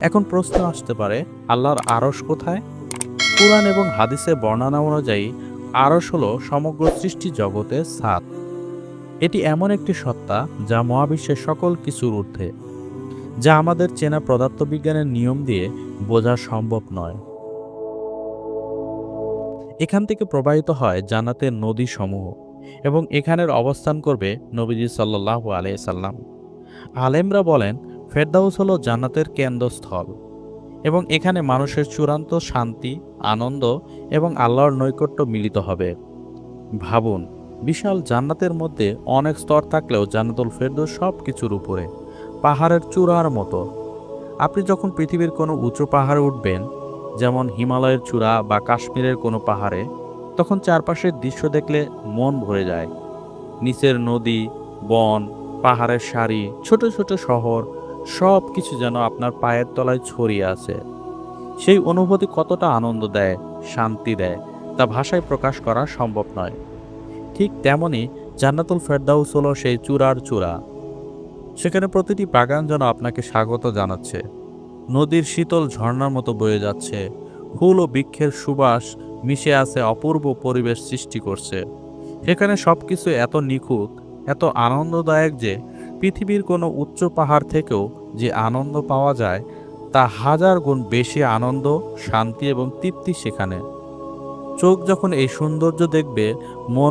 এখন প্রশ্ন আসতে পারে, আল্লাহর আরশ কোথায়? কুরআন এবং হাদিসে বর্ণনা অনুযায়ী আরশ হলো সমগ্র সৃষ্টি জগতের ছাদ। এটি এমন একটি সত্তা যা মহাবিশ্বের সকল কিছুর ঊর্ধ্বে, যা আমাদের চেনা পদার্থবিজ্ঞানের নিয়ম দিয়ে বোঝা সম্ভব নয়। এখান থেকে প্রবাহিত হয় জান্নাতের নদী সমূহ এবং এখানের অবস্থান করবে নবীজি সাল্লাল্লাহু আলাইহি সাল্লাম। আলেমরা বলেন, ফেরদাউস হলো জান্নাতের কেন্দ্রস্থল এবং এখানে মানুষের চূড়ান্ত শান্তি, আনন্দ এবং আল্লাহর নৈকট্য মিলিত হবে। ভাবুন, বিশাল জান্নাতের মধ্যে অনেক স্তর থাকলেও জান্নাতুল ফেরদৌস সব কিছুর উপরে, পাহাড়ের চূড়ার মতো। আপনি যখন পৃথিবীর কোনো উঁচু পাহাড়ে উঠবেন, যেমন হিমালয়ের চূড়া বা কাশ্মীরের কোনো পাহাড়ে, তখন চারপাশের দৃশ্য দেখলে মন ভরে যায়। নিচের নদী, বন, পাহাড়ের সারি, ছোট ছোট শহর, সব কিছু যেন আপনার পায়ের তলায় ছড়িয়ে আছে। সেই অনুভূতি কতটা আনন্দ দেয়, শান্তি দেয়, তা ভাষায় প্রকাশ করা সম্ভব নয়। ঠিক তেমনি জান্নাতুল ফেরদাউস হলো সেই চূড়ার চূড়া। সেখানে প্রতিটি বাগান যেন আপনাকে স্বাগত জানাচ্ছে, নদীর শীতল ঝর্ণার মতো বয়ে যাচ্ছে, ফুল ও বৃক্ষের সুবাস মিশে আছে, অপূর্ব পরিবেশ সৃষ্টি করছে। সেখানে সবকিছু এত নিখুঁত, এত আনন্দদায়ক যে পৃথিবীর কোনো উচ্চ পাহাড় থেকেও যে আনন্দ পাওয়া যায়, তা হাজার গুণ বেশি আনন্দ, শান্তি এবং তৃপ্তি সেখানে। চোখ যখন এই সৌন্দর্য দেখবে, মন